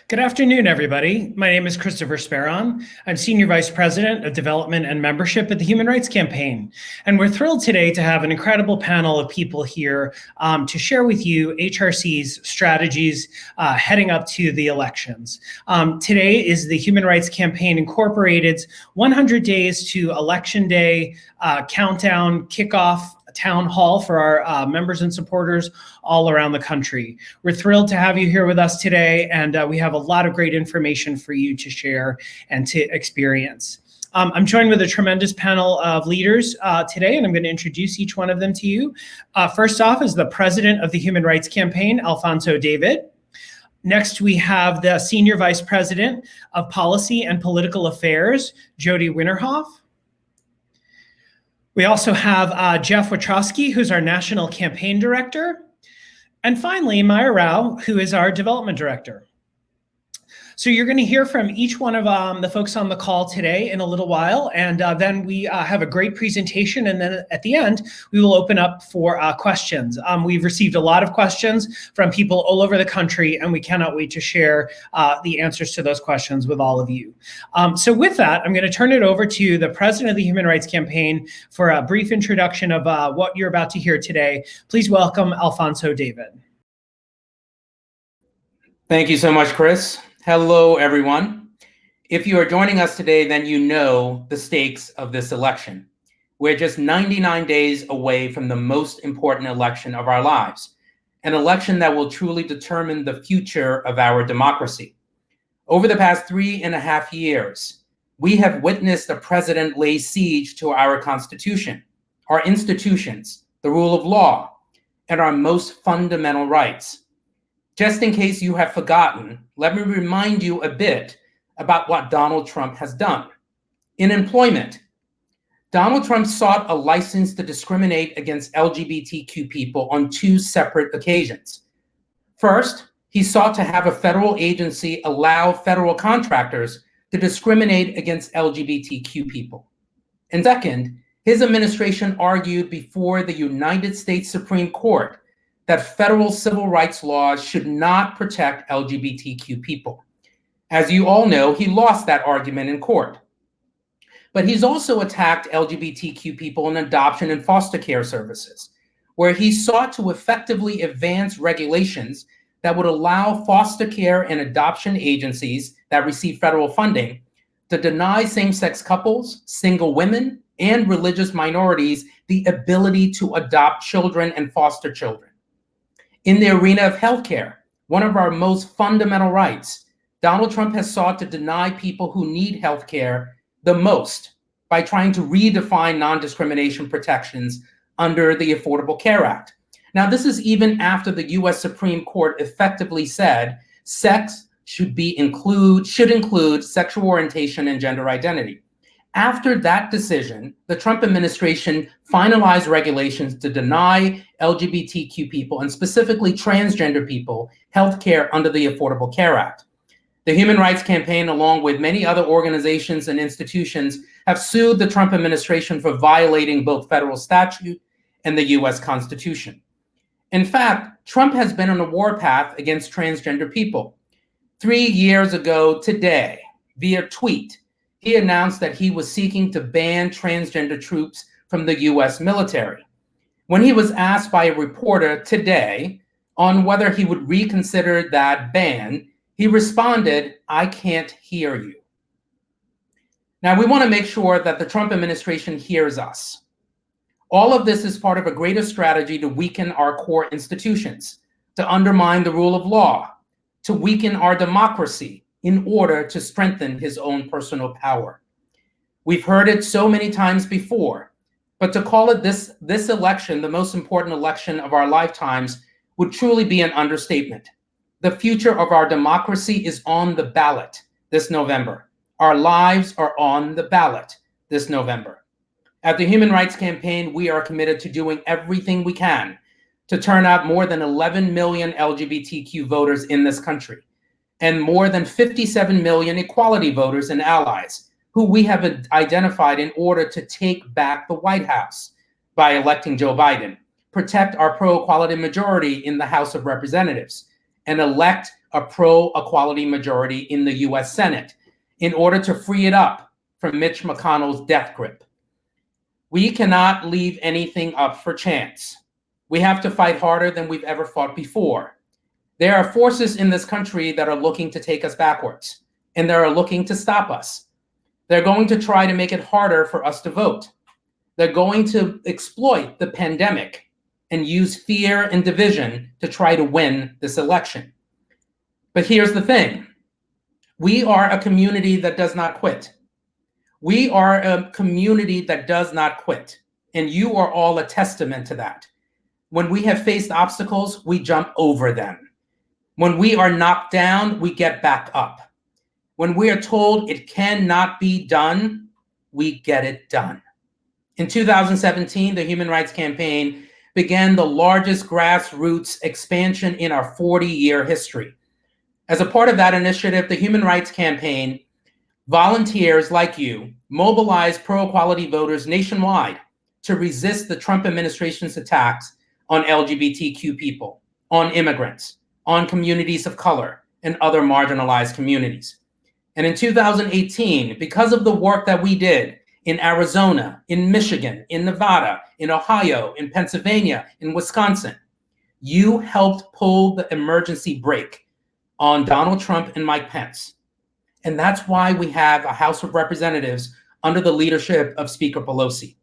Good afternoon, everybody. My name is Christopher Speron. I'm Senior Vice President of Development and Membership at the Human Rights Campaign. And we're thrilled today to have an incredible panel of people here to share with you HRC's strategies heading up to the elections. Today is the Human Rights Campaign Incorporated's 100 Days to Election Day countdown kickoff town hall for our members and supporters all around the country. We're thrilled to have you here with us today, and we have a lot of great information for you to share and to experience. I'm joined with a tremendous panel of leaders today, and I'm going to introduce each one of them to you. First off is the President of the Human Rights Campaign, Alfonso David. Next, we have the Senior Vice President of Policy and Political Affairs, Jody Winterhoff. We also have Jeff Wachowski, who's our National Campaign Director. And finally, Maya Rao, who is our Development Director. So you're going to hear from each one of the folks on the call today in a little while, and then we have a great presentation, and then at the end, we will open up for questions. We've received a lot of questions from people all over the country, and we cannot wait to share the answers to those questions with all of you. So with that, I'm going to turn it over to the President of the Human Rights Campaign for a brief introduction of what you're about to hear today. Please welcome Alfonso David. Thank you so much, Chris. Hello, everyone. If you are joining us today, then you know the stakes of this election. We're just 99 days away from the most important election of our lives, an election that will truly determine the future of our democracy. Over the past 3.5 years, we have witnessed a president lay siege to our Constitution, our institutions, the rule of law, and our most fundamental rights. Just in case you have forgotten, let me remind you a bit about what Donald Trump has done. In employment, Donald Trump sought a license to discriminate against LGBTQ people on 2 separate occasions. First, he sought to have a federal agency allow federal contractors to discriminate against LGBTQ people. And second, his administration argued before the United States Supreme Court that federal civil rights laws should not protect LGBTQ people. As you all know, he lost that argument in court. But he's also attacked LGBTQ people in adoption and foster care services, where he sought to effectively advance regulations that would allow foster care and adoption agencies that receive federal funding to deny same-sex couples, single women, and religious minorities the ability to adopt children and foster children. In the arena of healthcare, one of our most fundamental rights, Donald Trump has sought to deny people who need healthcare the most by trying to redefine non-discrimination protections under the Affordable Care Act. Now, this is even after the US Supreme Court effectively said sex should include sexual orientation and gender identity. After that decision, the Trump administration finalized regulations to deny LGBTQ people, and specifically transgender people, health care under the Affordable Care Act. The Human Rights Campaign, along with many other organizations and institutions, have sued the Trump administration for violating both federal statute and the US Constitution. In fact, Trump has been on a warpath against transgender people. 3 years ago today, via tweet, he announced that he was seeking to ban transgender troops from the US military. When he was asked by a reporter today on whether he would reconsider that ban, he responded, "I can't hear you." Now, we want to make sure that the Trump administration hears us. All of this is part of a greater strategy to weaken our core institutions, to undermine the rule of law, to weaken our democracy, in order to strengthen his own personal power. We've heard it so many times before, but to call it this election the most important election of our lifetimes would truly be an understatement. The future of our democracy is on the ballot this November. Our lives are on the ballot this November. At the Human Rights Campaign, we are committed to doing everything we can to turn out more than 11 million LGBTQ voters in this country, and more than 57 million equality voters and allies who we have identified in order to take back the White House by electing Joe Biden, protect our pro-equality majority in the House of Representatives, and elect a pro-equality majority in the US Senate in order to free it up from Mitch McConnell's death grip. We cannot leave anything up for chance. We have to fight harder than we've ever fought before. There are forces in this country that are looking to take us backwards, and they are looking to stop us. They're going to try to make it harder for us to vote. They're going to exploit the pandemic and use fear and division to try to win this election. But here's the thing. We are a community that does not quit. We are a community that does not quit. And you are all a testament to that. When we have faced obstacles, we jump over them. When we are knocked down, we get back up. When we are told it cannot be done, we get it done. In 2017, the Human Rights Campaign began the largest grassroots expansion in our 40-year history. As a part of that initiative, the Human Rights Campaign, volunteers like you mobilized pro-equality voters nationwide to resist the Trump administration's attacks on LGBTQ people, on immigrants, on communities of color, and other marginalized communities. And in 2018, because of the work that we did in Arizona, in Michigan, in Nevada, in Ohio, in Pennsylvania, in Wisconsin, you helped pull the emergency brake on Donald Trump and Mike Pence. And that's why we have a House of Representatives under the leadership of Speaker Pelosi.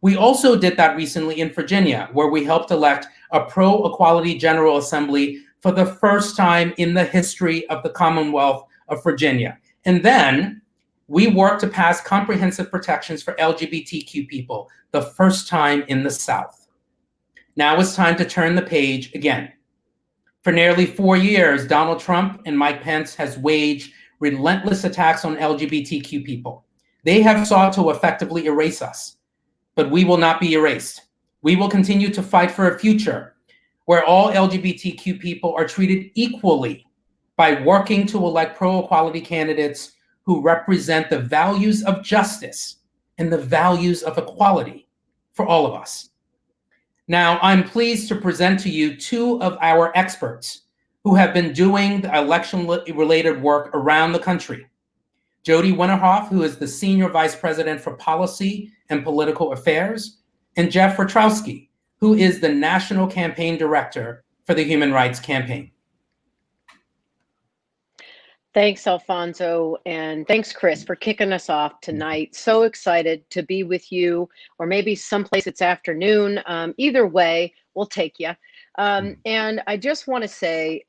We also did that recently in Virginia, where we helped elect a pro-equality General Assembly for the first time in the history of the Commonwealth of Virginia. And then we worked to pass comprehensive protections for LGBTQ people, the first time in the South. Now it's time to turn the page again. For nearly 4 years, Donald Trump and Mike Pence has waged relentless attacks on LGBTQ people. They have sought to effectively erase us, but we will not be erased. We will continue to fight for a future where all LGBTQ people are treated equally by working to elect pro-equality candidates who represent the values of justice and the values of equality for all of us. Now, I'm pleased to present to you two of our experts who have been doing the election-related work around the country. Jody Winterhoff, who is the Senior Vice President for Policy and Political Affairs, and Jeff Petrowski, who is the National Campaign Director for the Human Rights Campaign. Thanks, Alfonso, and thanks, Chris, for kicking us off tonight. So excited to be with you, or maybe someplace it's afternoon. Either way, we'll take you. And I just want to say,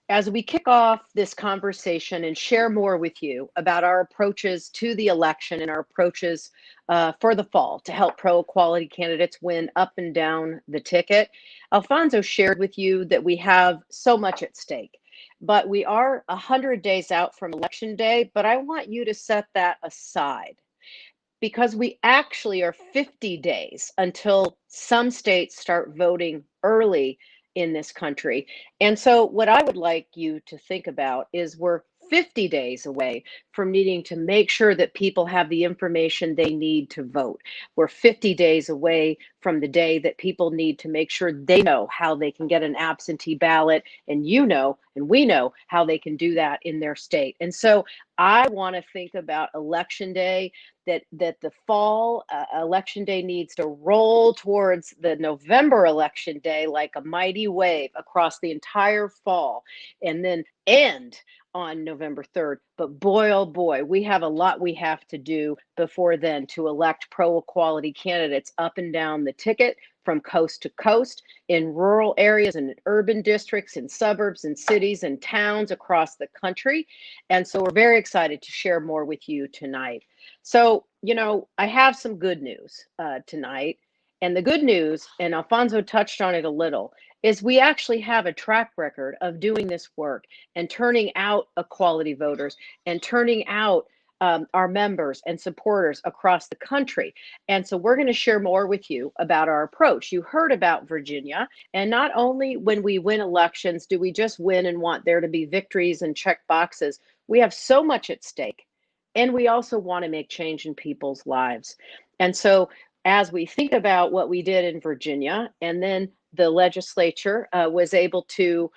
as we kick off this conversation and share more with you about our approaches to the election and our approaches for the fall to help pro-equality candidates win up and down the ticket, Alfonso shared with you that we have so much at stake. But we are 100 days out from Election Day, but I want you to set that aside because we actually are 50 days until some states start voting early in this country. And so what I would like you to think about is we're 50 days away from needing to make sure that people have the information they need to vote. We're 50 days away from the day that people need to make sure they know how they can get an absentee ballot, and you know, and we know how they can do that in their state. And so I want to think about Election Day, that the fall Election Day needs to roll towards the November Election Day like a mighty wave across the entire fall, and then end on November 3rd. But boy, oh boy, we have a lot we have to do before then to elect pro-equality candidates up and down the ticket from coast to coast, in rural areas and in urban districts, in suburbs and cities and towns across the country. And so we're very excited to share more with you tonight. So, you know, I have some good news tonight. And the good news, and Alfonso touched on it a little, is we actually have a track record of doing this work and turning out equality voters and turning out our members and supporters across the country. And so we're going to share more with you about our approach. You heard about Virginia, and not only when we win elections do we just win and want there to be victories and check boxes. We have so much at stake, and we also want to make change in people's lives. And so as we think about what we did in Virginia, and then the legislature was able to,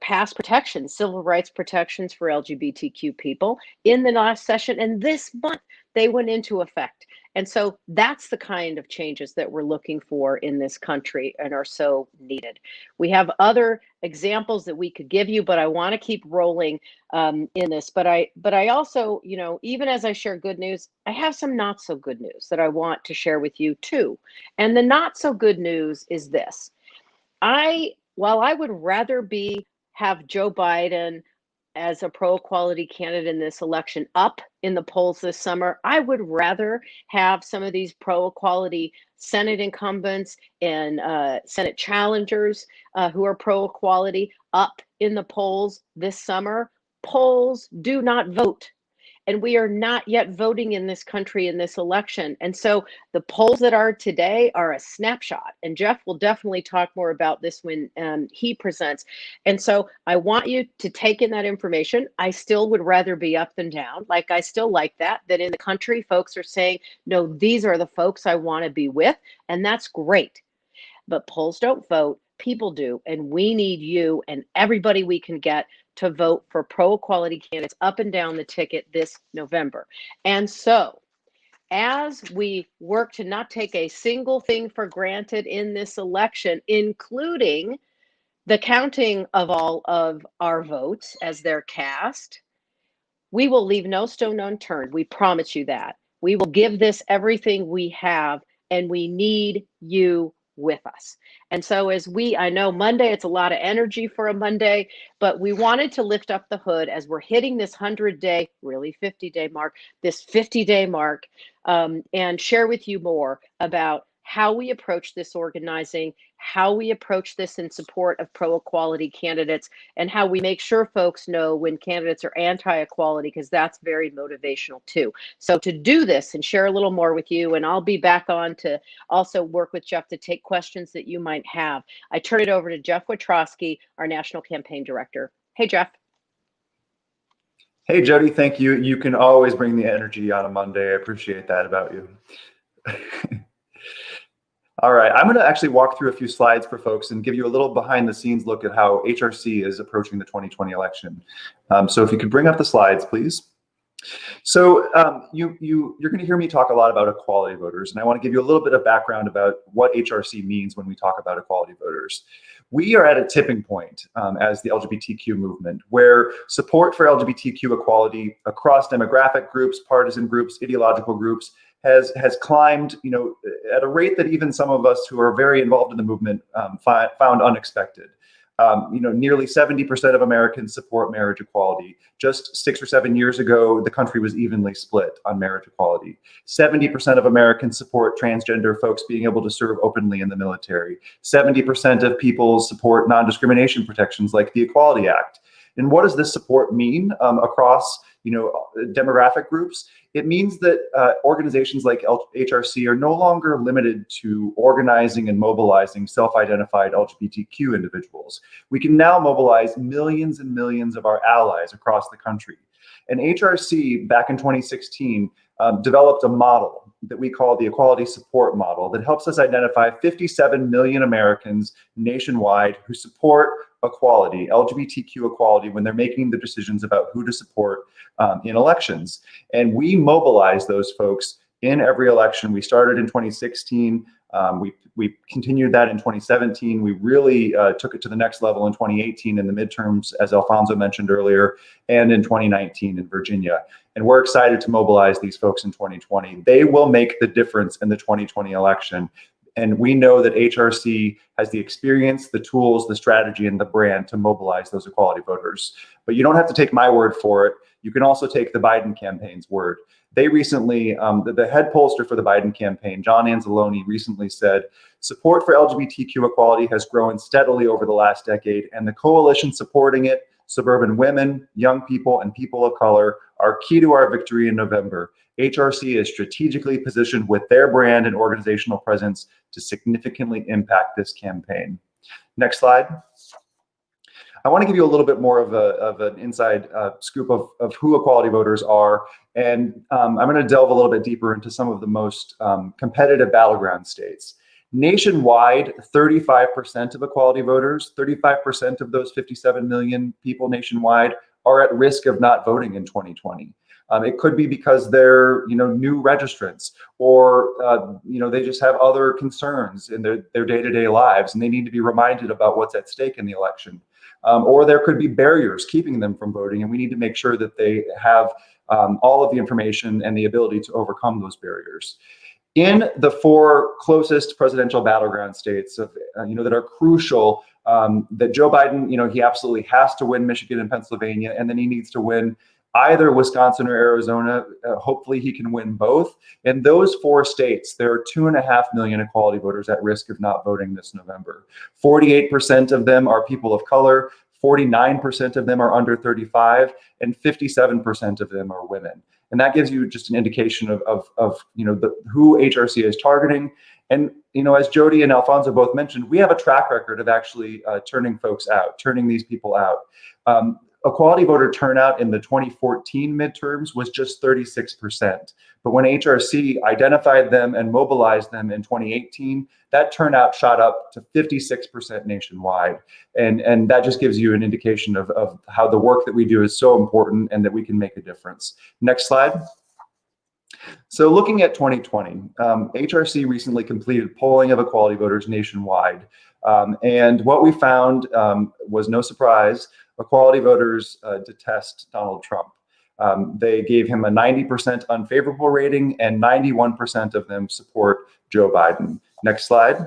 pass protections, civil rights protections for LGBTQ people in the last session. And this month they went into effect. And so that's the kind of changes that we're looking for in this country and are so needed. We have other examples that we could give you, but I want to keep rolling in this. But I also, even as I share good news, I have some not so good news that I want to share with you too. And the not so good news is this. While I would rather have Joe Biden as a pro-equality candidate in this election up in the polls this summer, I would rather have some of these pro-equality Senate incumbents and Senate challengers who are pro-equality up in the polls this summer. Polls do not vote. And we are not yet voting in this country in this election. And so the polls that are today are a snapshot. And Jeff will definitely talk more about this when he presents. And so I want you to take in that information. I still would rather be up than down. Like, I still like that in the country, folks are saying, no, these are the folks I want to be with. And that's great. But polls don't vote, people do. And we need you and everybody we can get to vote for pro-equality candidates up and down the ticket this November. And so, as we work to not take a single thing for granted in this election, including the counting of all of our votes as they're cast, we will leave no stone unturned. We promise you that. We will give this everything we have, and we need you with us. And so I know Monday, it's a lot of energy for a Monday, but we wanted to lift up the hood as we're hitting this 100-day, really 50-day mark, this 50-day mark, and share with you more about how we approach this organizing, how we approach this in support of pro-equality candidates, and how we make sure folks know when candidates are anti-equality, because that's very motivational too. So to do this and share a little more with you, and I'll be back on to also work with Jeff to take questions that you might have, I turn it over to Jeff Witrowski, our National Campaign Director. Hey, Jeff. Hey, Jody, thank you. You can always bring the energy on a Monday. I appreciate that about you. All right, I'm going to actually walk through a few slides for folks and give you a little behind the scenes look at how HRC is approaching the 2020 election. So if you could bring up the slides, please. So you're going to hear me talk a lot about equality voters, and I want to give you a little bit of background about what HRC means when we talk about equality voters. We are at a tipping point as the LGBTQ movement, where support for LGBTQ equality across demographic groups, partisan groups, ideological groups has climbed, at a rate that even some of us who are very involved in the movement found unexpected. Nearly 70% of Americans support marriage equality. Just 6 or 7 years ago, the country was evenly split on marriage equality. 70% of Americans support transgender folks being able to serve openly in the military. 70% of people support non-discrimination protections like the Equality Act. And what does this support mean across demographic groups? It means that organizations like HRC are no longer limited to organizing and mobilizing self-identified LGBTQ individuals. We can now mobilize millions and millions of our allies across the country. And HRC, back in 2016, developed a model that we call the Equality Support Model that helps us identify 57 million Americans nationwide who support equality, LGBTQ equality, when they're making the decisions about who to support in elections. And we mobilize those folks in every election. We started in 2016. We continued that in 2017. We really took it to the next level in 2018 in the midterms, as Alfonso mentioned earlier, and in 2019 in Virginia. And we're excited to mobilize these folks in 2020. They will make the difference in the 2020 election. And we know that HRC has the experience, the tools, the strategy, and the brand to mobilize those equality voters. But you don't have to take my word for it. You can also take the Biden campaign's word. They recently, the head pollster for the Biden campaign, John Anzalone, recently said, support for LGBTQ equality has grown steadily over the last decade, and the coalition supporting it, suburban women, young people, and people of color, are key to our victory in November. HRC is strategically positioned with their brand and organizational presence to significantly impact this campaign. Next slide. I want to give you a little bit more of an inside scoop of who equality voters are. And I'm going to delve a little bit deeper into some of the most competitive battleground states. Nationwide, 35% of equality voters, 35% of those 57 million people nationwide are at risk of not voting in 2020. It could be because they're, new registrants, or they just have other concerns in their day-to-day lives, and they need to be reminded about what's at stake in the election. Or there could be barriers keeping them from voting, and we need to make sure that they have all of the information and the ability to overcome those barriers. In the 4 closest presidential battleground states that are crucial, that Joe Biden, he absolutely has to win Michigan and Pennsylvania, and then he needs to win either Wisconsin or Arizona. Hopefully he can win both. In those 4 states, there are 2.5 million equality voters at risk of not voting this November. 48% of them are people of color, 49% of them are under 35, and 57% of them are women. And that gives you just an indication of who HRC is targeting. And as Jody and Alfonso both mentioned, we have a track record of actually turning these people out. Equality voter turnout in the 2014 midterms was just 36%. But when HRC identified them and mobilized them in 2018, that turnout shot up to 56% nationwide. And that just gives you an indication of how the work that we do is so important and that we can make a difference. Next slide. So looking at 2020, HRC recently completed polling of equality voters nationwide. And what we found was no surprise. Equality voters detest Donald Trump. They gave him a 90% unfavorable rating, and 91% of them support Joe Biden. Next slide.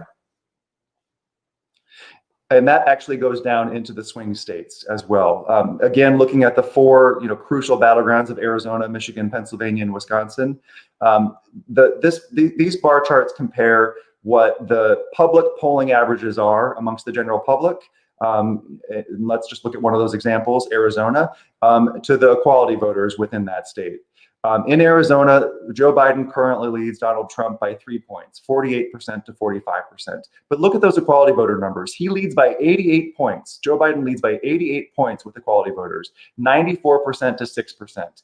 And that actually goes down into the swing states as well. Again, looking at the 4 crucial battlegrounds of Arizona, Michigan, Pennsylvania, and Wisconsin, these bar charts compare what the public polling averages are amongst the general public. Let's just look at one of those examples, Arizona, to the equality voters within that state. In Arizona, Joe Biden currently leads Donald Trump by 3 points, 48% to 45%. But look at those equality voter numbers. He leads by 88 points. Joe Biden leads by 88 points with equality voters, 94% to 6%.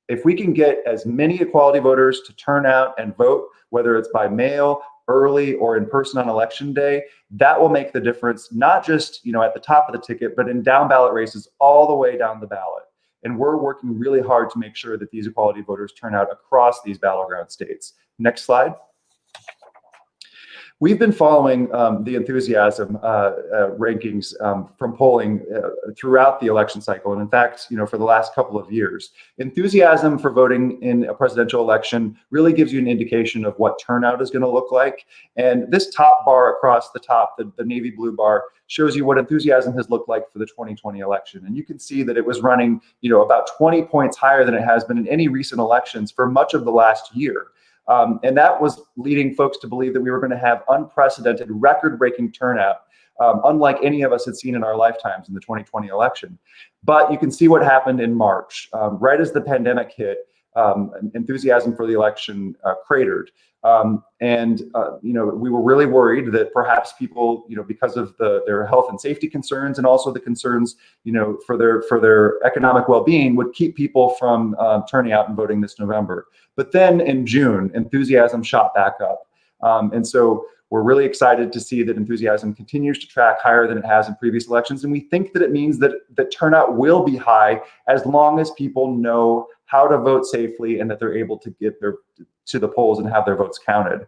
If we can get as many equality voters to turn out and vote, whether it's by mail, early, or in person on election day, that will make the difference, not just at the top of the ticket, but in down ballot races all the way down the ballot. And we're working really hard to make sure that these equality voters turn out across these battleground states. Next slide. We've been following the enthusiasm rankings from polling throughout the election cycle. And in fact, for the last couple of years, enthusiasm for voting in a presidential election really gives you an indication of what turnout is going to look like. And this top bar across the top, the navy blue bar, shows you what enthusiasm has looked like for the 2020 election. And you can see that it was running, about 20 points higher than it has been in any recent elections for much of the last year. And that was leading folks to believe that we were going to have unprecedented, record-breaking turnout, unlike any of us had seen in our lifetimes in the 2020 election. But you can see what happened in March. Right as the pandemic hit, enthusiasm for the election cratered. We were really worried that perhaps people, because of their health and safety concerns, and also the concerns, for their economic well-being, would keep people from turning out and voting this November. But then in June, enthusiasm shot back up. And so we're really excited to see that enthusiasm continues to track higher than it has in previous elections. And we think that it means that the turnout will be high as long as people know how to vote safely and that they're able to get to the polls and have their votes counted.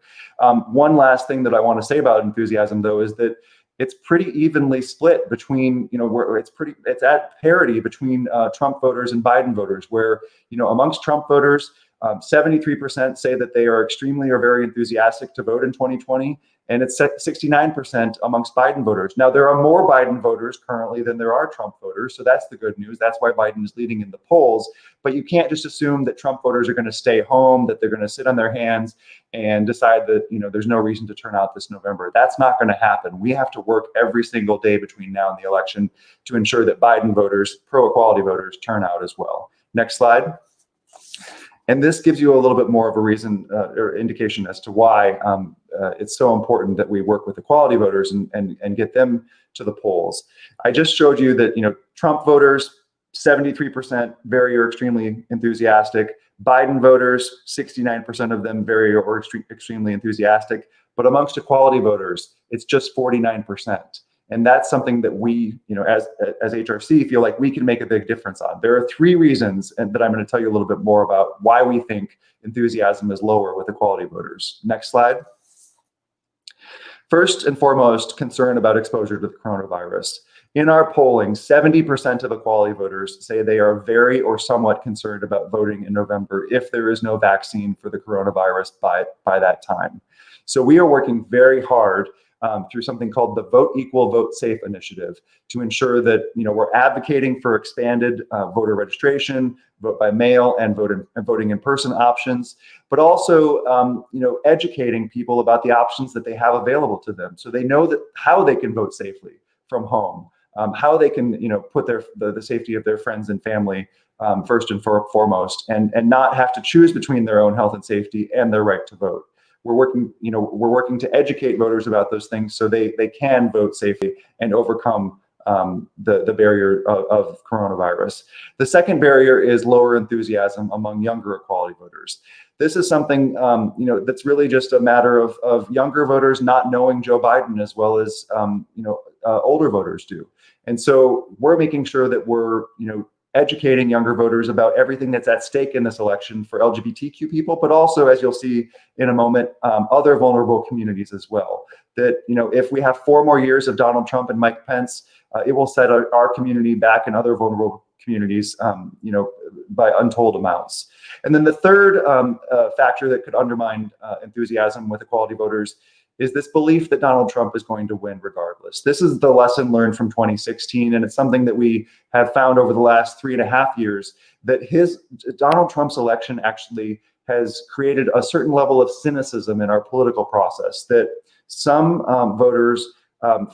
One last thing that I want to say about enthusiasm, though, is that it's pretty evenly split between, it's at parity between Trump voters and Biden voters, where, amongst Trump voters, 73% say that they are extremely or very enthusiastic to vote in 2020, and it's 69% amongst Biden voters. Now, there are more Biden voters currently than there are Trump voters, so that's the good news. That's why Biden is leading in the polls. But you can't just assume that Trump voters are going to stay home, that they're going to sit on their hands and decide that there's no reason to turn out this November. That's not going to happen. We have to work every single day between now and the election to ensure that Biden voters, pro-equality voters, turn out as well. Next slide. And this gives you a little bit more of a reason or indication as to why it's so important that we work with equality voters and get them to the polls. I just showed you that Trump voters, 73% very or extremely enthusiastic. Biden voters, 69% of them very or extremely enthusiastic. But amongst equality voters, it's just 49%. And that's something that we, as HRC, feel like we can make a big difference on. There are 3 reasons that I'm going to tell you a little bit more about why we think enthusiasm is lower with equality voters. Next slide. First and foremost, concern about exposure to the coronavirus. In our polling, 70% of equality voters say they are very or somewhat concerned about voting in November if there is no vaccine for the coronavirus by that time. So we are working very hard through something called the Vote Equal, Vote Safe initiative to ensure that we're advocating for expanded voter registration, vote by mail, and voting in person options, but also educating people about the options that they have available to them, so they know that how they can vote safely from home, how they can put the safety of their friends and family first and foremost, and not have to choose between their own health and safety and their right to vote. We're working to educate voters about those things so they can vote safely and overcome the barrier of coronavirus. The second barrier is lower enthusiasm among younger equality voters. This is something that's really just a matter of younger voters not knowing Joe Biden as well as older voters do. And so we're making sure that we're educating younger voters about everything that's at stake in this election for LGBTQ people, but also, as you'll see in a moment, other vulnerable communities as well. That if we have 4 more years of Donald Trump and Mike Pence, it will set our community back and other vulnerable communities, by untold amounts. And then the third factor that could undermine enthusiasm with equality voters is this belief that Donald Trump is going to win regardless. This is the lesson learned from 2016, and it's something that we have found over the last 3.5 years, that Donald Trump's election actually has created a certain level of cynicism in our political process, that some voters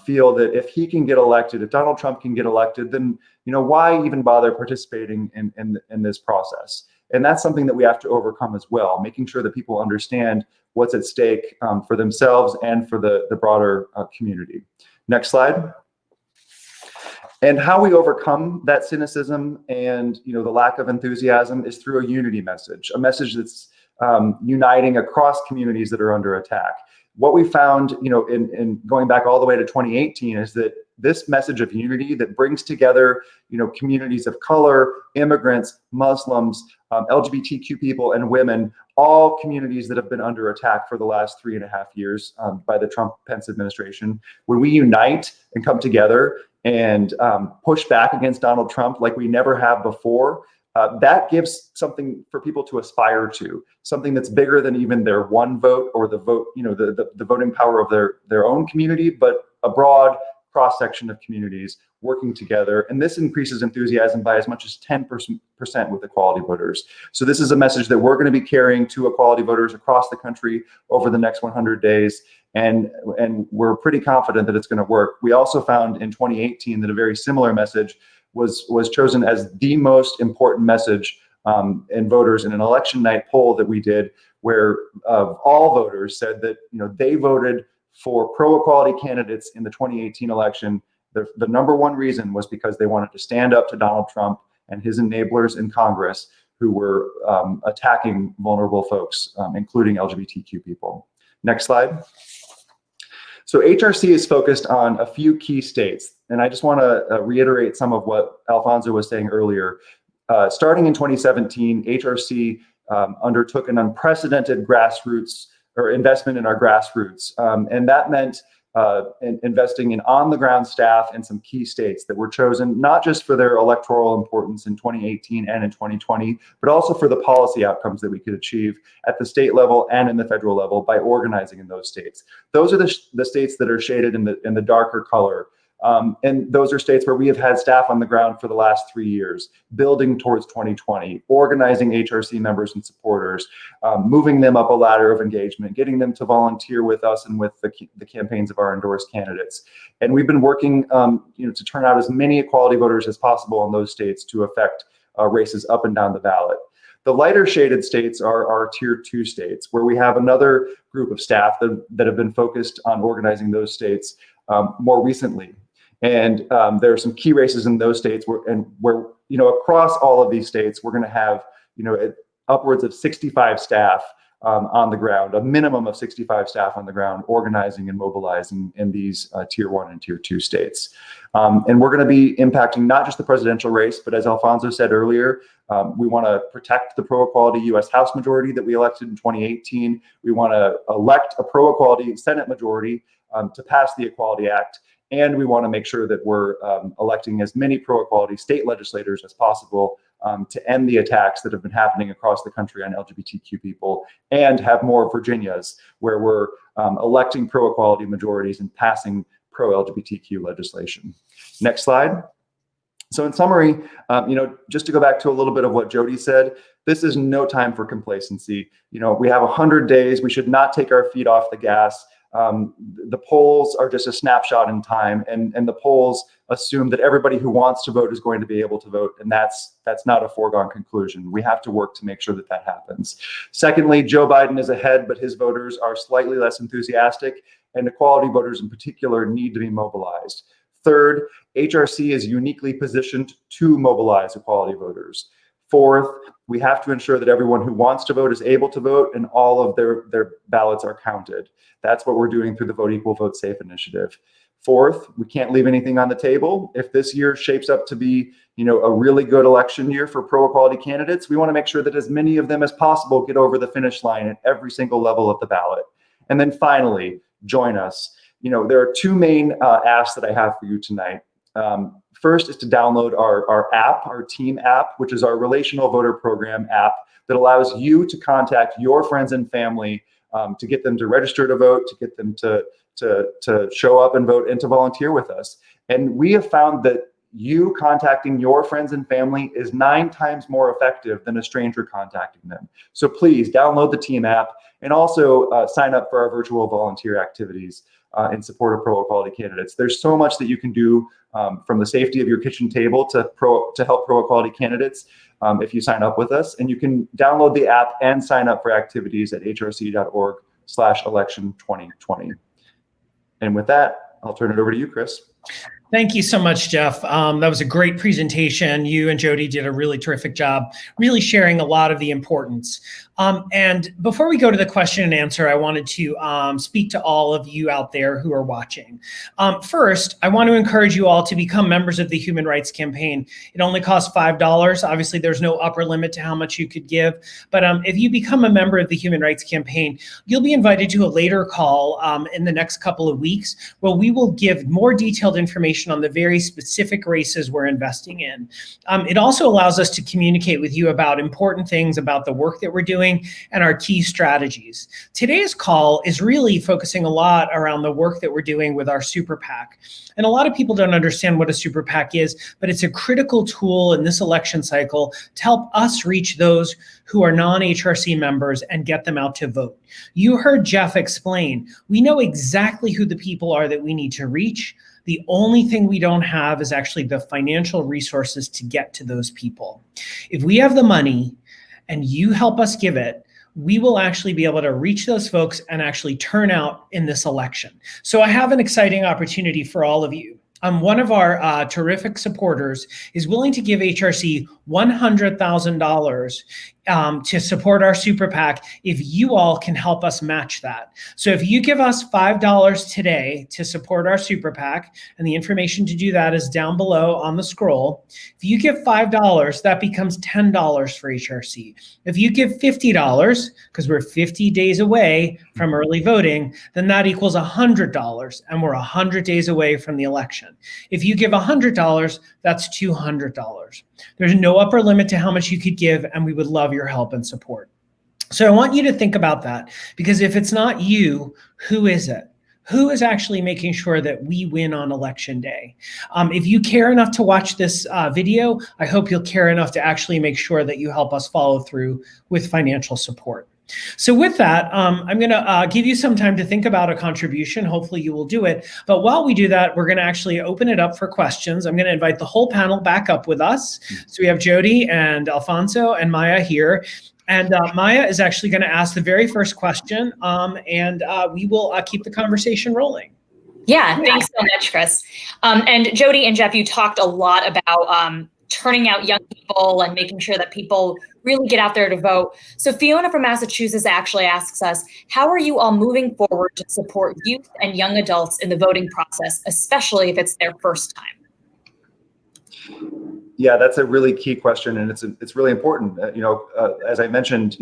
feel that if he can get elected, if Donald Trump can get elected, then why even bother participating in this process? And that's something that we have to overcome as well, making sure that people understand what's at stake for themselves and for the broader community. Next slide. And how we overcome that cynicism and the lack of enthusiasm is through a unity message, a message that's uniting across communities that are under attack. What we found, in going back all the way to 2018, is that this message of unity that brings together, communities of color, immigrants, Muslims, LGBTQ people, and women, all communities that have been under attack for the last 3.5 years by the Trump-Pence administration. When we unite and come together and push back against Donald Trump like we never have before, that gives something for people to aspire to, something that's bigger than even their one vote or the vote, the voting power of their own community, but a broad cross-section of communities working together. And this increases enthusiasm by as much as 10% with equality voters. So this is a message that we're going to be carrying to equality voters across the country over the next 100 days. And we're pretty confident that it's going to work. We also found in 2018 that a very similar message was chosen as the most important message in voters in an election night poll that we did, where all voters said that they voted for pro-equality candidates in the 2018 election. The number one reason was because they wanted to stand up to Donald Trump and his enablers in Congress who were attacking vulnerable folks, including LGBTQ people. Next slide. So HRC is focused on a few key states, and I just want to reiterate some of what Alfonso was saying earlier. Starting in 2017, HRC undertook an unprecedented grassroots or investment in our grassroots, and that meant investing in on-the-ground staff in some key states that were chosen not just for their electoral importance in 2018 and in 2020, but also for the policy outcomes that we could achieve at the state level and in the federal level by organizing in those states. Those are the states that are shaded in the darker color. And those are states where we have had staff on the ground for the last 3 years, building towards 2020, organizing HRC members and supporters, moving them up a ladder of engagement, getting them to volunteer with us and with the campaigns of our endorsed candidates. And we've been working to turn out as many equality voters as possible in those states to affect races up and down the ballot. The lighter shaded states are our tier 2 states, where we have another group of staff that have been focused on organizing those states more recently. And there are some key races in those states where across all of these states, we're going to have upwards of 65 staff on the ground, a minimum of 65 staff on the ground, organizing and mobilizing in these tier 1 and tier 2 states. And we're going to be impacting not just the presidential race, but as Alfonso said earlier, we want to protect the pro-equality U.S. House majority that we elected in 2018. We want to elect a pro-equality Senate majority to pass the Equality Act. And we want to make sure that we're electing as many pro-equality state legislators as possible to end the attacks that have been happening across the country on LGBTQ people, and have more Virginias where we're electing pro-equality majorities and passing pro-LGBTQ legislation. Next slide. So in summary, just to go back to a little bit of what Jody said, this is no time for complacency. We have 100 days. We should not take our feet off the gas. The polls are just a snapshot in time, and the polls assume that everybody who wants to vote is going to be able to vote, and that's not a foregone conclusion. We have to work to make sure that that happens. Secondly, Joe Biden is ahead, but his voters are slightly less enthusiastic, and equality voters in particular need to be mobilized. Third, HRC is uniquely positioned to mobilize equality voters. Fourth, we have to ensure that everyone who wants to vote is able to vote and all of their ballots are counted. That's what we're doing through the Vote Equal, Vote Safe initiative. Fourth, we can't leave anything on the table. If this year shapes up to be, a really good election year for pro-equality candidates, we want to make sure that as many of them as possible get over the finish line at every single level of the ballot. And then finally, join us. There are two main asks that I have for you tonight. First is to download our app, our team app, which is our relational voter program app that allows you to contact your friends and family to get them to register to vote, to get them to show up and vote and to volunteer with us. And we have found that you contacting your friends and family is 9 times more effective than a stranger contacting them. So please download the team app and also sign up for our virtual volunteer activities in support of pro-equality candidates. There's so much that you can do from the safety of your kitchen table to help pro-equality candidates if you sign up with us. And you can download the app and sign up for activities at hrc.org/election2020. And with that, I'll turn it over to you, Chris. Thank you so much, Jeff. That was a great presentation. You and Jody did a really terrific job, really sharing a lot of the importance. And before we go to the question and answer, I wanted to speak to all of you out there who are watching. First, I want to encourage you all to become members of the Human Rights Campaign. It only costs $5. Obviously, there's no upper limit to how much you could give. But if you become a member of the Human Rights Campaign, you'll be invited to a later call in the next couple of weeks where we will give more detailed information on the very specific races we're investing in. It also allows us to communicate with you about important things about the work that we're doing and our key strategies. Today's call is really focusing a lot around the work that we're doing with our super PAC. And a lot of people don't understand what a super PAC is, but it's a critical tool in this election cycle to help us reach those who are non-HRC members and get them out to vote. You heard Jeff explain, we know exactly who the people are that we need to reach. The only thing we don't have is actually the financial resources to get to those people. If we have the money and you help us give it, we will actually be able to reach those folks and actually turn out in this election. So I have an exciting opportunity for all of you. One of our terrific supporters is willing to give HRC $100,000 to support our super PAC if you all can help us match that. So if you give us $5 today to support our super PAC, and the information to do that is down below on the scroll, if you give $5, that becomes $10 for HRC. If you give $50, because we're 50 days away from early voting, then that equals $100, and we're 100 days away from the election. If you give $100, that's $200. There's no upper limit to how much you could give, and we would love your help and support. So I want you to think about that, because if it's not you, who is it? Who is actually making sure that we win on election day? If you care enough to watch this video, I hope you'll care enough to actually make sure that you help us follow through with financial support. So with that, I'm going to give you some time to think about a contribution. Hopefully you will do it. But while we do that, we're going to actually open it up for questions. I'm going to invite the whole panel back up with us. So we have Jody and Alfonso and Maya here. And Maya is actually going to ask the very first question, and we will keep the conversation rolling. Yeah, thanks so much, Chris. And Jody and Jeff, you talked a lot about turning out young people and making sure that people really get out there to vote. So Fiona from Massachusetts actually asks us, how are you all moving forward to support youth and young adults in the voting process, especially if it's their first time? Yeah, that's a really key question, and it's really important. As I mentioned,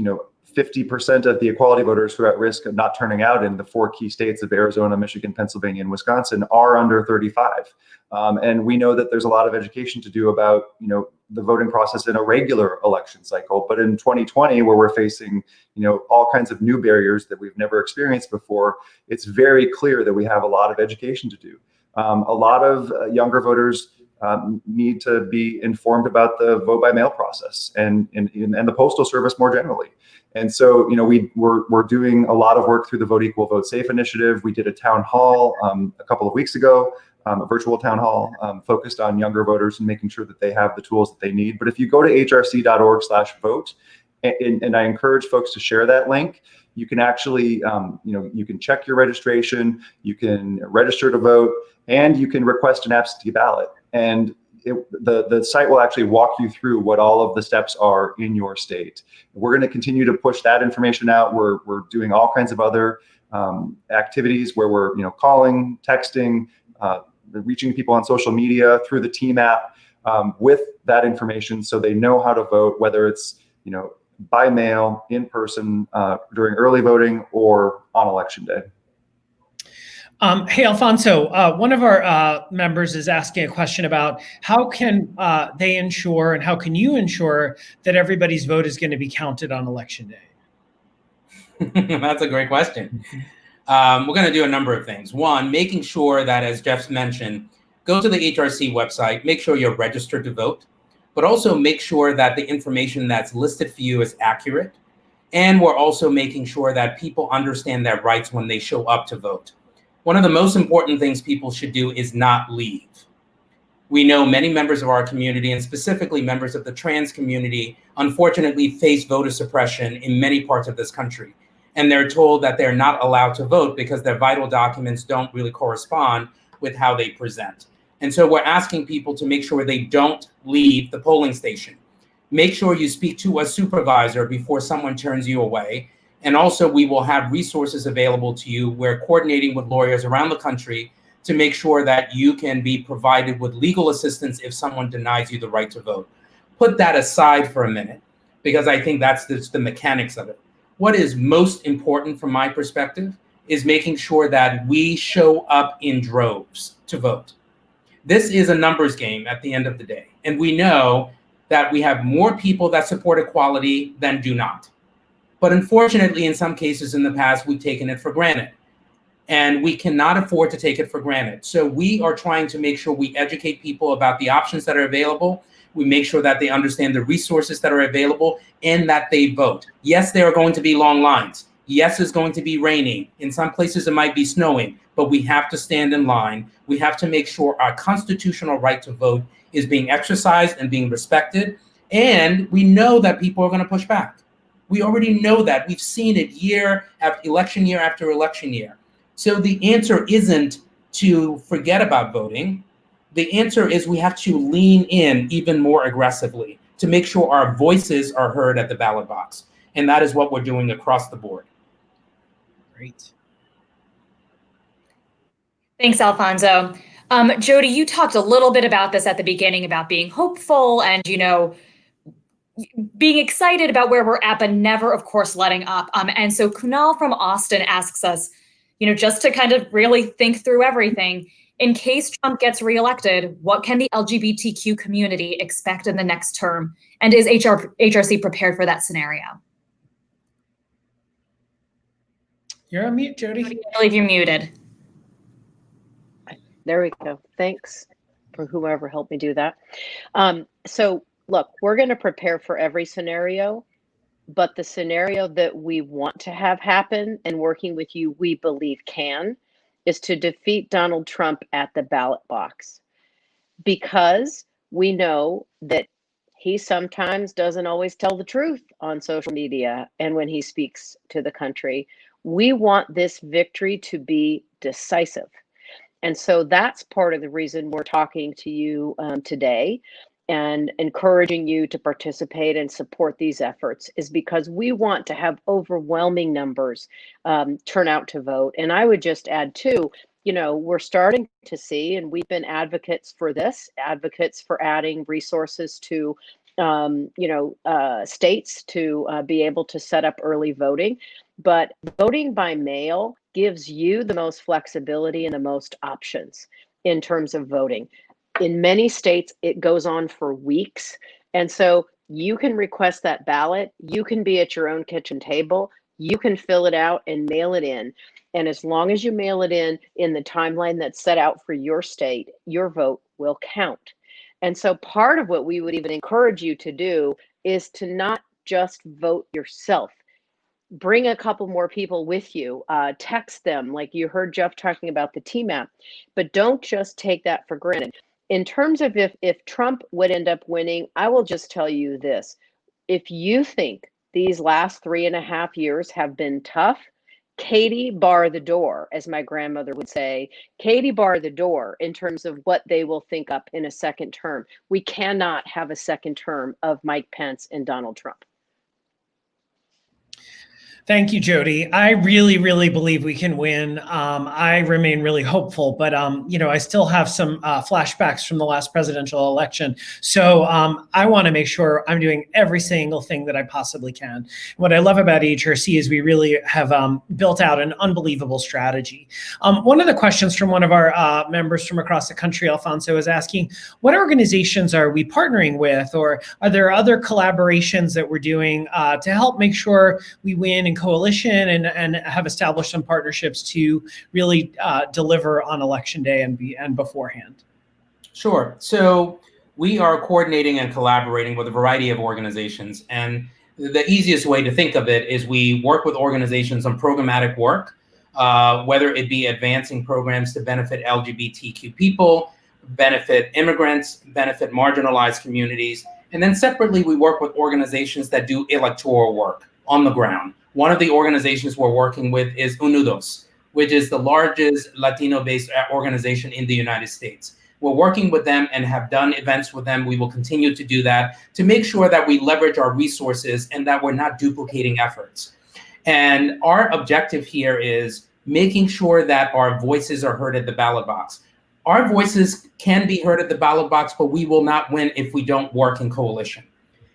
50% of the equality voters who are at risk of not turning out in the 4 key states of Arizona, Michigan, Pennsylvania, and Wisconsin are under 35. And we know that there's a lot of education to do about, the voting process in a regular election cycle. But in 2020, where we're facing, all kinds of new barriers that we've never experienced before, it's very clear that we have a lot of education to do. A lot of younger voters need to be informed about the vote by mail process and the postal service more generally. And so, we're doing a lot of work through the Vote Equal, Vote Safe initiative. We did a town hall a couple of weeks ago, a virtual town hall focused on younger voters and making sure that they have the tools that they need. But if you go to hrc.org/vote, and I encourage folks to share that link, you can actually, you can check your registration, you can register to vote, and you can request an absentee ballot. And the site will actually walk you through what all of the steps are in your state. We're going to continue to push that information out. We're doing all kinds of other activities where we're calling, texting, reaching people on social media through the Team app with that information, so they know how to vote, whether it's by mail, in person, during early voting, or on election day. Hey, Alfonso, one of our members is asking a question about how can they ensure and how can you ensure that everybody's vote is going to be counted on election day? That's a great question. We're going to do a number of things. One, making sure that, as Jeff's mentioned, go to the HRC website, make sure you're registered to vote, but also make sure that the information that's listed for you is accurate. And we're also making sure that people understand their rights when they show up to vote. One of the most important things people should do is not leave. We know many members of our community, and specifically members of the trans community, unfortunately face voter suppression in many parts of this country. And they're told that they're not allowed to vote because their vital documents don't really correspond with how they present. And so we're asking people to make sure they don't leave the polling station. Make sure you speak to a supervisor before someone turns you away. And also, we will have resources available to you. We're coordinating with lawyers around the country to make sure that you can be provided with legal assistance if someone denies you the right to vote. Put that aside for a minute, because I think that's the mechanics of it. What is most important from my perspective is making sure that we show up in droves to vote. This is a numbers game at the end of the day. And we know that we have more people that support equality than do not. But unfortunately, in some cases in the past, we've taken it for granted. And we cannot afford to take it for granted. So we are trying to make sure we educate people about the options that are available. We make sure that they understand the resources that are available and that they vote. Yes, there are going to be long lines. Yes, it's going to be raining. In some places, it might be snowing. But we have to stand in line. We have to make sure our constitutional right to vote is being exercised and being respected. And we know that people are going to push back. We already know that. We've seen it year after election year. So the answer isn't to forget about voting. The answer is we have to lean in even more aggressively to make sure our voices are heard at the ballot box. And that is what we're doing across the board. Great. Thanks, Alfonso. Jody, you talked a little bit about this at the beginning about being hopeful and, being excited about where we're at, but never, of course, letting up. And so Kunal from Austin asks us, just to kind of really think through everything, in case Trump gets reelected, what can the LGBTQ community expect in the next term? And is HRC prepared for that scenario? You're on mute, Jody. I believe you're muted. There we go. Thanks for whoever helped me do that. So look, we're going to prepare for every scenario, but the scenario that we want to have happen and working with you, we believe can, is to defeat Donald Trump at the ballot box, because we know that he sometimes doesn't always tell the truth on social media and when he speaks to the country. We want this victory to be decisive. And so that's part of the reason we're talking to you today, and encouraging you to participate and support these efforts is because we want to have overwhelming numbers turn out to vote. And I would just add too, we're starting to see, and we've been advocates for this, advocates for adding resources to states to be able to set up early voting. But voting by mail gives you the most flexibility and the most options in terms of voting. In many states, it goes on for weeks. And so you can request that ballot. You can be at your own kitchen table. You can fill it out and mail it in. And as long as you mail it in the timeline that's set out for your state, your vote will count. And so part of what we would even encourage you to do is to not just vote yourself. Bring a couple more people with you, text them, like you heard Jeff talking about the TMAP, but don't just take that for granted. In terms of if Trump would end up winning, I will just tell you this. If you think these last 3.5 years have been tough, Katie bar the door, as my grandmother would say. Katie bar the door in terms of what they will think up in a second term. We cannot have a second term of Mike Pence and Donald Trump. Thank you, Jody. I really, really believe we can win. I remain really hopeful, but I still have some flashbacks from the last presidential election. So I want to make sure I'm doing every single thing that I possibly can. What I love about HRC is we really have built out an unbelievable strategy. One of the questions from one of our members from across the country, Alfonso, is asking, what organizations are we partnering with, or are there other collaborations that we're doing to help make sure we win in coalition and have established some partnerships to really deliver on election day and beforehand? Sure. So we are coordinating and collaborating with a variety of organizations. And the easiest way to think of it is we work with organizations on programmatic work, whether it be advancing programs to benefit LGBTQ people, benefit immigrants, benefit marginalized communities. And then separately, we work with organizations that do electoral work on the ground. One of the organizations we're working with is Unidos, which is the largest Latino-based organization in the United States. We're working with them and have done events with them. We will continue to do that to make sure that we leverage our resources and that we're not duplicating efforts. And our objective here is making sure that our voices are heard at the ballot box. Our voices can be heard at the ballot box, but we will not win if we don't work in coalition.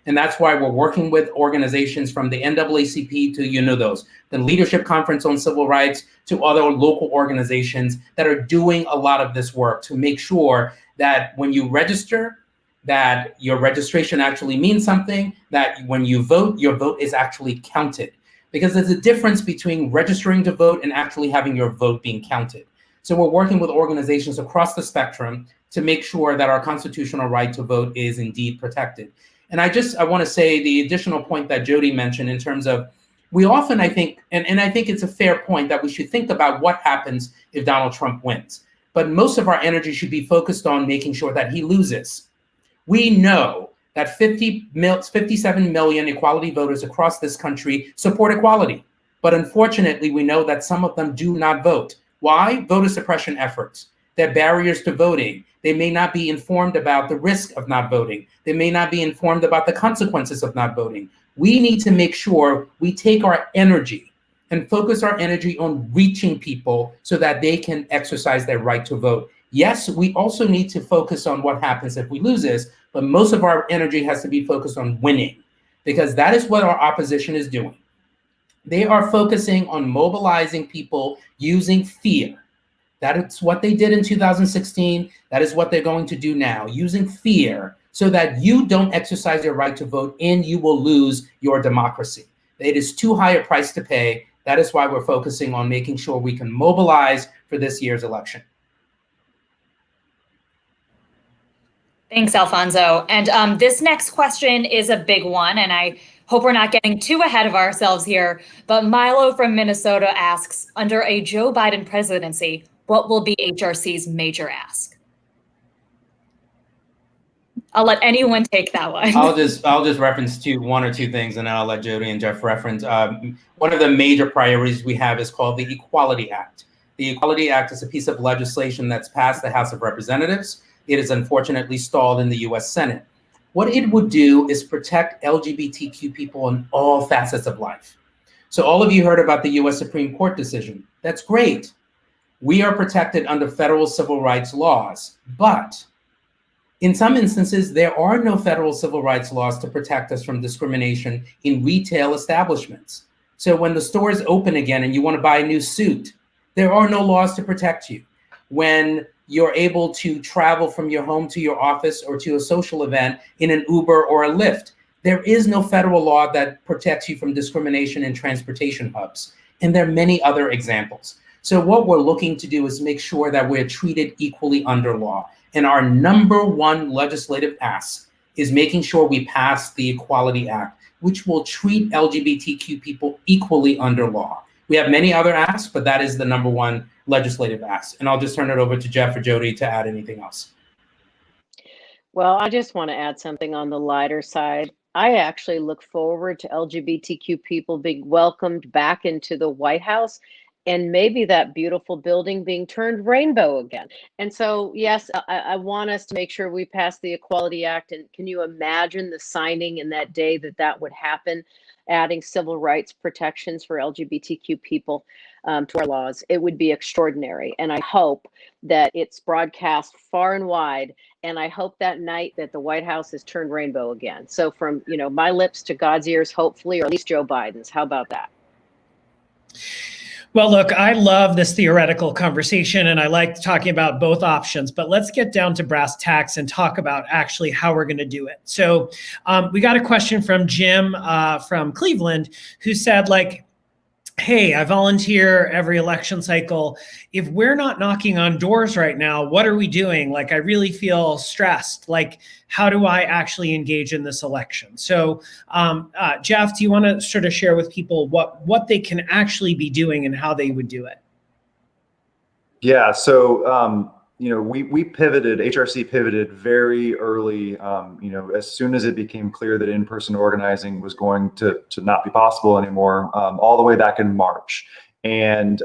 And that's why we're working with organizations from the NAACP to Unidos, the Leadership Conference on Civil Rights, to other local organizations that are doing a lot of this work to make sure that when you register, that your registration actually means something, that when you vote, your vote is actually counted. Because there's a difference between registering to vote and actually having your vote being counted. So we're working with organizations across the spectrum to make sure that our constitutional right to vote is indeed protected. And I want to say the additional point that Jody mentioned in terms of, we often, I think, and I think it's a fair point that we should think about what happens if Donald Trump wins. But most of our energy should be focused on making sure that he loses. We know that 57 million equality voters across this country support equality. But unfortunately, we know that some of them do not vote. Why? Voter suppression efforts. They're barriers to voting. They may not be informed about the risk of not voting. They may not be informed about the consequences of not voting. We need to make sure we take our energy and focus our energy on reaching people so that they can exercise their right to vote. Yes, we also need to focus on what happens if we lose this, but most of our energy has to be focused on winning, because that is what our opposition is doing. They are focusing on mobilizing people using fear. That is what they did in 2016. That is what they're going to do now, using fear so that you don't exercise your right to vote and you will lose your democracy. It is too high a price to pay. That is why we're focusing on making sure we can mobilize for this year's election. Thanks, Alfonso. And this next question is a big one, and I hope we're not getting too ahead of ourselves here. But Milo from Minnesota asks, under a Joe Biden presidency, what will be HRC's major ask? I'll let anyone take that one. I'll just reference one or two things, and then I'll let Jody and Jeff reference. One of the major priorities we have is called the Equality Act. The Equality Act is a piece of legislation that's passed the House of Representatives. It is unfortunately stalled in the U.S. Senate. What it would do is protect LGBTQ people in all facets of life. So all of you heard about the US Supreme Court decision. That's great. We are protected under federal civil rights laws, but in some instances, there are no federal civil rights laws to protect us from discrimination in retail establishments. So when the stores open again and you want to buy a new suit, there are no laws to protect you. When you're able to travel from your home to your office or to a social event in an Uber or a Lyft, there is no federal law that protects you from discrimination in transportation hubs. And there are many other examples. So what we're looking to do is make sure that we're treated equally under law. And our number one legislative ask is making sure we pass the Equality Act, which will treat LGBTQ people equally under law. We have many other asks, but that is the number one legislative ask. And I'll just turn it over to Jeff or Jody to add anything else. Well, I just want to add something on the lighter side. I actually look forward to LGBTQ people being welcomed back into the White House and maybe that beautiful building being turned rainbow again. And so, yes, I want us to make sure we pass the Equality Act. And can you imagine the signing in that day that that would happen, adding civil rights protections for LGBTQ people to our laws? It would be extraordinary. And I hope that it's broadcast far and wide. And I hope that night that the White House is turned rainbow again. So from, my lips to God's ears, hopefully, or at least Joe Biden's. How about that? Well, look, I love this theoretical conversation and I like talking about both options, but let's get down to brass tacks and talk about actually how we're going to do it. So we got a question from Jim from Cleveland who said, hey, I volunteer every election cycle. If we're not knocking on doors right now, what are we doing? I really feel stressed. How do I actually engage in this election? So, Jeff, do you want to sort of share with people what they can actually be doing and how they would do it? Yeah, so we pivoted, HRC pivoted very early, as soon as it became clear that in-person organizing was going to not be possible anymore, all the way back in March. And,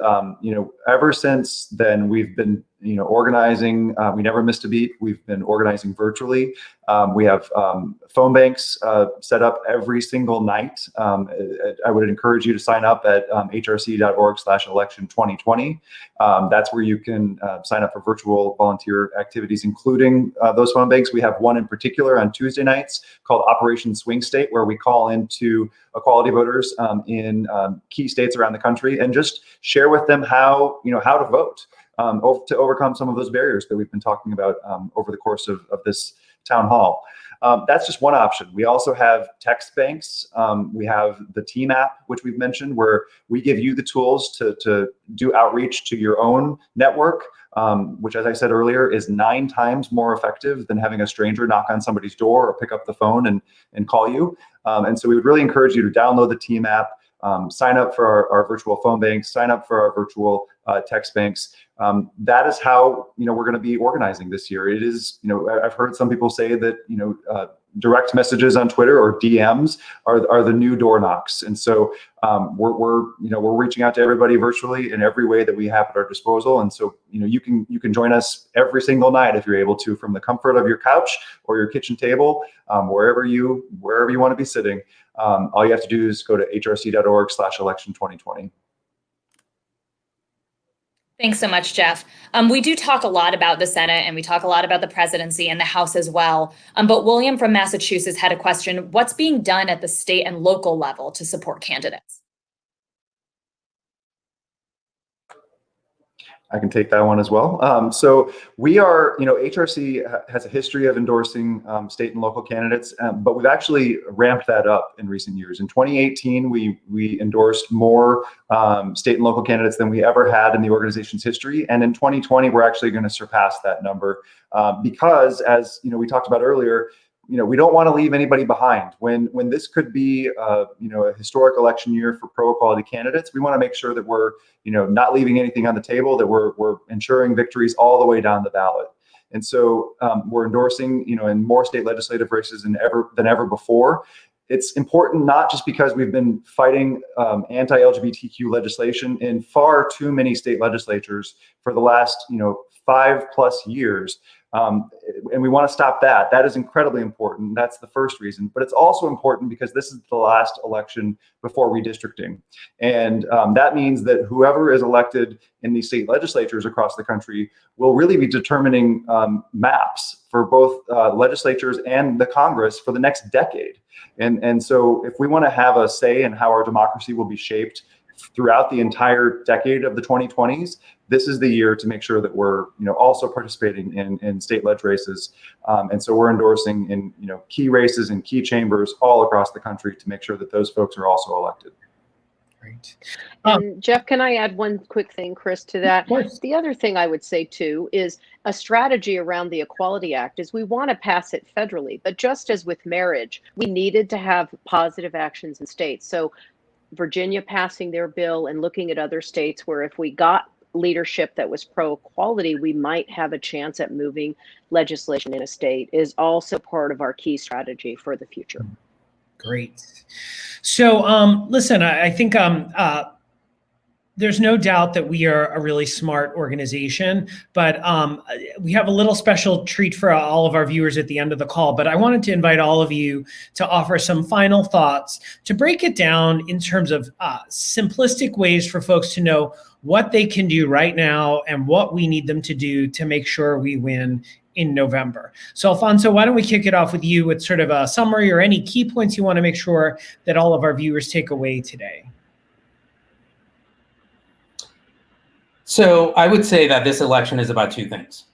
ever since then, we've been, organizing. We never missed a beat. We've been organizing virtually. We have phone banks set up every single night. I would encourage you to sign up at hrc.org/election2020. That's where you can sign up for virtual volunteer activities, including those phone banks. We have one in particular on Tuesday nights called Operation Swing State, where we call into equality voters in key states around the country and just share with them how to vote, to overcome some of those barriers that we've been talking about over the course of this town hall. That's just one option. We also have text banks. We have the Team app, which we've mentioned, where we give you the tools to do outreach to your own network, which, as I said earlier, is 9 times more effective than having a stranger knock on somebody's door or pick up the phone and call you. And so we would really encourage you to download the Team app, sign up for our virtual phone banks, sign up for our virtual text banks. That is how we're going to be organizing this year. It is, I've heard some people say that direct messages on Twitter or DMs are the new door knocks, and so we're reaching out to everybody virtually in every way that we have at our disposal. And so you can join us every single night if you're able to, from the comfort of your couch or your kitchen table, wherever you want to be sitting. All you have to do is go to hrc.org/election2020. Thanks so much, Jeff. We do talk a lot about the Senate and we talk a lot about the presidency and the House as well. But William from Massachusetts had a question. What's being done at the state and local level to support candidates? I can take that one as well. So we are, HRC has a history of endorsing state and local candidates, but we've actually ramped that up in recent years. In 2018, we endorsed more state and local candidates than we ever had in the organization's history. And in 2020, we're actually going to surpass that number because, as we talked about earlier, we don't want to leave anybody behind. When this could be, a historic election year for pro-equality candidates, we want to make sure that we're, not leaving anything on the table, that we're ensuring victories all the way down the ballot. And so we're endorsing, in more state legislative races than ever before. It's important not just because we've been fighting anti-LGBTQ legislation in far too many state legislatures for the last, 5+ years. And we want to stop that. That is incredibly important. That's the first reason. But it's also important because this is the last election before redistricting. And that means that whoever is elected in these state legislatures across the country will really be determining maps for both legislatures and the Congress for the next decade. And so if we want to have a say in how our democracy will be shaped throughout the entire decade of the 2020s, this is the year to make sure that we're also participating in state leg races. And so we're endorsing in key races and key chambers all across the country to make sure that those folks are also elected. Great. And Jeff, can I add one quick thing, Chris, to that? Of course. The other thing I would say too is a strategy around the Equality Act is we want to pass it federally, but just as with marriage, we needed to have positive actions in states. So Virginia passing their bill and looking at other states where if we got leadership that was pro-equality, we might have a chance at moving legislation in a state is also part of our key strategy for the future. Great. So listen, I think there's no doubt that we are a really smart organization, but we have a little special treat for all of our viewers at the end of the call. But I wanted to invite all of you to offer some final thoughts to break it down in terms of simplistic ways for folks to know what they can do right now and what we need them to do to make sure we win in November. So Alfonso, why don't we kick it off with you with sort of a summary or any key points you want to make sure that all of our viewers take away today? So I would say that this election is about two things.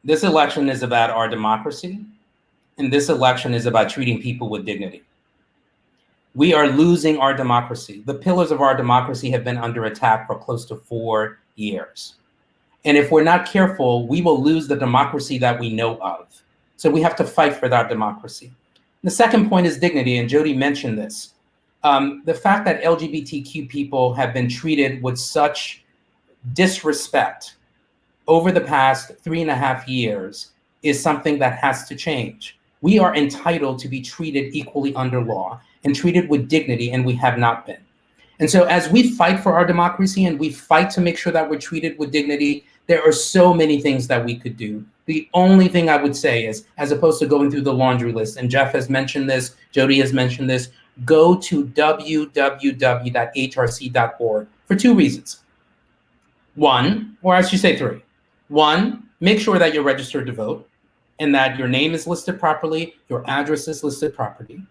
This election is about our democracy, and this election is about treating people with dignity. We are losing our democracy. The pillars of our democracy have been under attack for close to 4 years. And if we're not careful, we will lose the democracy that we know of. So we have to fight for that democracy. The second point is dignity, and Jody mentioned this. The fact that LGBTQ people have been treated with such disrespect over the past 3.5 years is something that has to change. We are entitled to be treated equally under law and treated with dignity, and we have not been. And so as we fight for our democracy and we fight to make sure that we're treated with dignity, there are so many things that we could do. The only thing I would say is, as opposed to going through the laundry list, and Jeff has mentioned this, Jody has mentioned this, go to www.hrc.org for 2 reasons. 1, or I should say 3. 1, make sure that you're registered to vote and that your name is listed properly, your address is listed properly.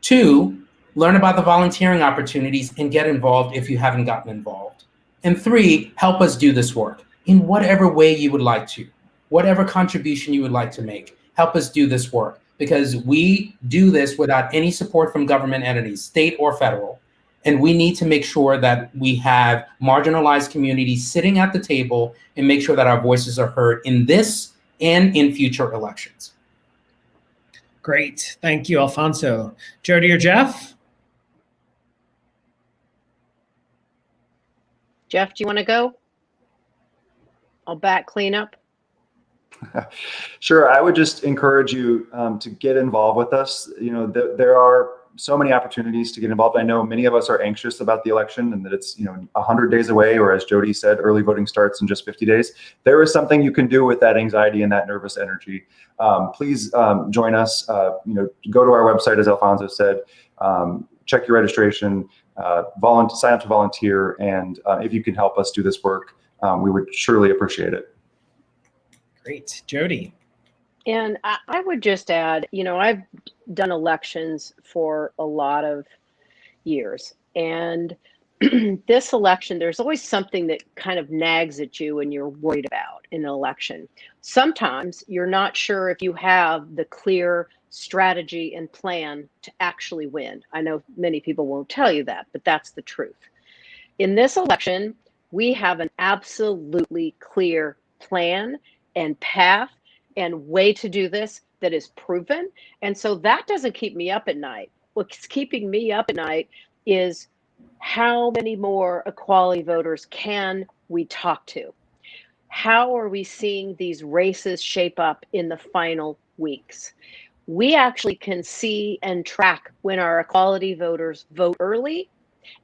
2, learn about the volunteering opportunities and get involved if you haven't gotten involved. And 3, help us do this work in whatever way you would like to, whatever contribution you would like to make. Help us do this work because we do this without any support from government entities, state or federal. And we need to make sure that we have marginalized communities sitting at the table and make sure that our voices are heard in this and in future elections. Great. Thank you, Alfonso. Jody or Jeff? Jeff, do you want to go? I'll back clean up. Sure. I would just encourage you to get involved with us. There are so many opportunities to get involved. I know many of us are anxious about the election and that it's 100 days away, or as Jody said, early voting starts in just 50 days. There is something you can do with that anxiety and that nervous energy. Please join us. Go to our website, as Alfonso said, check your registration, sign up to volunteer, and if you can help us do this work, we would surely appreciate it. Great. Jody. And I would just add, I've done elections for a lot of years. And this election, there's always something that kind of nags at you and you're worried about in an election. Sometimes you're not sure if you have the clear strategy and plan to actually win. I know many people won't tell you that, but that's the truth. In this election, we have an absolutely clear plan and path and way to do this that is proven. And so that doesn't keep me up at night. What's keeping me up at night is how many more equality voters can we talk to? How are we seeing these races shape up in the final weeks? We actually can see and track when our equality voters vote early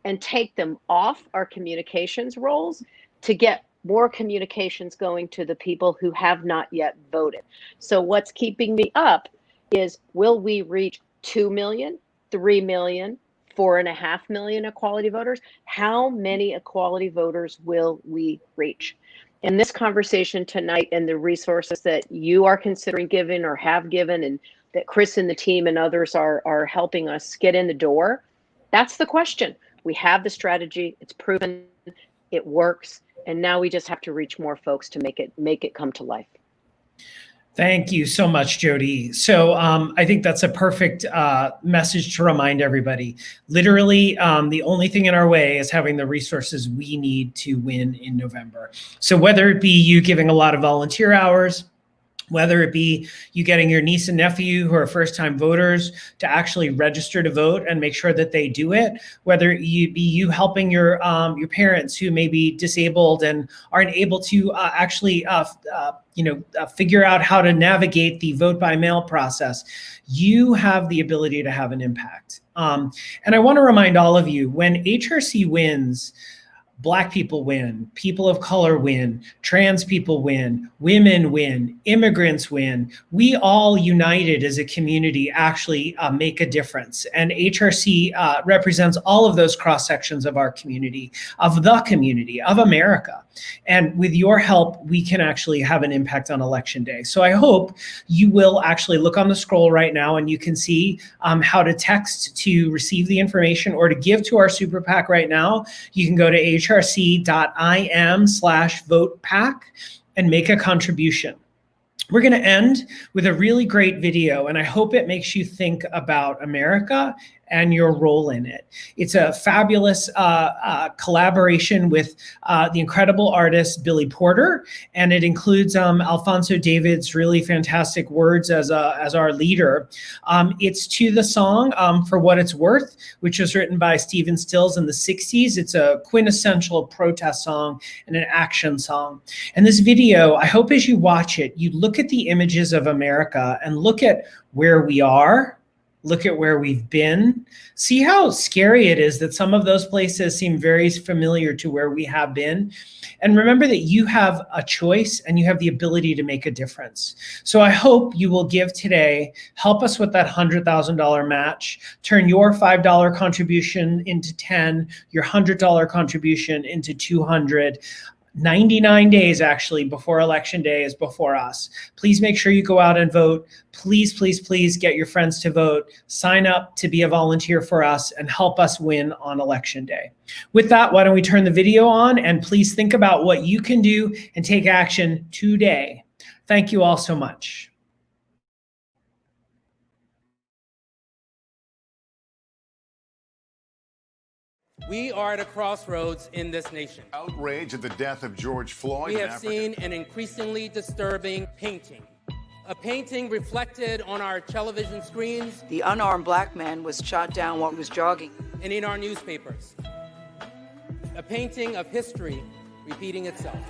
and take them off our communications roles to get more communications going to the people who have not yet voted. So what's keeping me up is, will we reach 2 million, 3 million, 4.5 million equality voters? How many equality voters will we reach? And this conversation tonight and the resources that you are considering giving or have given, and that Chris and the team and others are helping us get in the door, that's the question. We have the strategy, it's proven, it works, and now we just have to reach more folks to make it come to life. Thank you so much, Jody. So I think that's a perfect message to remind everybody. Literally, the only thing in our way is having the resources we need to win in November. So whether it be you giving a lot of volunteer hours, whether it be you getting your niece and nephew who are first-time voters to actually register to vote and make sure that they do it, whether you be you helping your parents who may be disabled and aren't able to figure out how to navigate the vote by mail process, you have the ability to have an impact. And I want to remind all of you, when HRC wins, Black people win, people of color win, trans people win, women win, immigrants win. We all united as a community actually make a difference. And HRC represents all of those cross sections of our community, of America. And with your help, we can actually have an impact on Election Day. So I hope you will actually look on the scroll right now and you can see how to text to receive the information or to give to our Super PAC right now. You can go to hrc.im/votepac and make a contribution. We're going to end with a really great video, and I hope it makes you think about America and your role in it. It's a fabulous collaboration with the incredible artist Billy Porter, and it includes Alfonso David's really fantastic words as our leader. It's to the song For What It's Worth, which was written by Stephen Stills in the 60s. It's a quintessential protest song and an action song. And this video, I hope as you watch it, you look at the images of America and look at where we are, look at where we've been, see how scary it is that some of those places seem very familiar to where we have been. And remember that you have a choice and you have the ability to make a difference. So I hope you will give today, help us with that $100,000 match, turn your $5 contribution into 10, your $100 contribution into 200. 99 days actually before Election Day is before us. Please make sure you go out and vote. Please, please, please get your friends to vote. Sign up to be a volunteer for us and help us win on Election Day. With that, why don't we turn the video on, and please think about what you can do and take action today. Thank you all so much. We are at a crossroads in this nation. Outrage at the death of George Floyd. We have seen an increasingly disturbing painting. A painting reflected on our television screens. The unarmed black man was shot down while he was jogging. And in our newspapers. A painting of history repeating itself.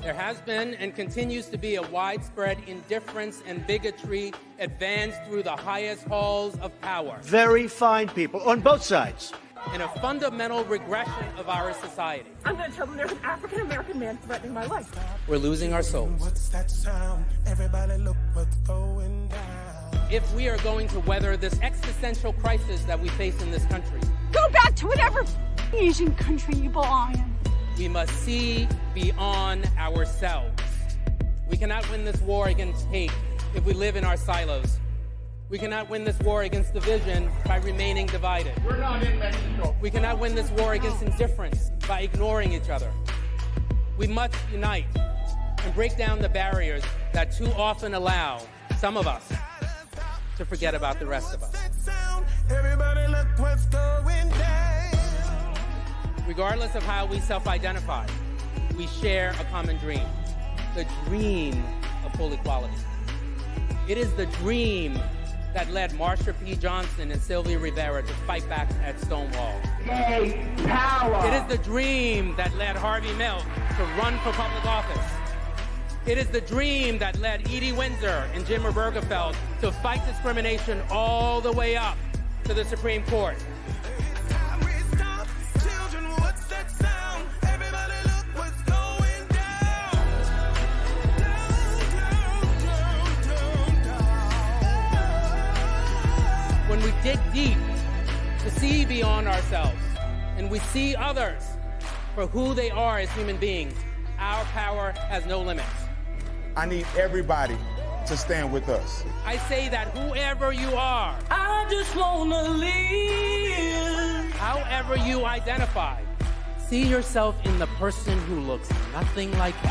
There has been and continues to be a widespread indifference and bigotry advanced through the highest halls of power. Very fine people on both sides. In a fundamental regression of our society. I'm going to tell them there's an African-American man threatening my life. We're losing our souls. What's that sound? Everybody look what's going down. If we are going to weather this existential crisis that we face in this country, go back to whatever Asian country you belong in. We must see beyond ourselves. We cannot win this war against hate if we live in our silos. We cannot win this war against division by remaining divided. We're not in Mexico. We cannot win this war against indifference by ignoring each other. We must unite and break down the barriers that too often allow some of us to forget about the rest of us. Everybody look what's going down. Regardless of how we self-identify, we share a common dream, the dream of full equality. It is the dream that led Marsha P. Johnson and Sylvia Rivera to fight back at Stonewall. Gay power. It is the dream that led Harvey Milk to run for public office. It is the dream that led Edie Windsor and Jim Obergefell to fight discrimination all the way up to the Supreme Court. Children, what's that sound? Everybody look what's going deep to see beyond ourselves, and we see others for who they are as human beings, our power has no limits. I need everybody to stand with us. I say that whoever you are, I just wanna live. However you identify, see yourself in the person who looks nothing like you.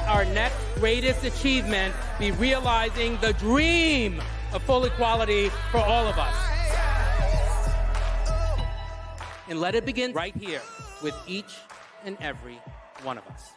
Our next greatest achievement be realizing the dream of full equality for all of us. And let it begin right here with each and every one of us.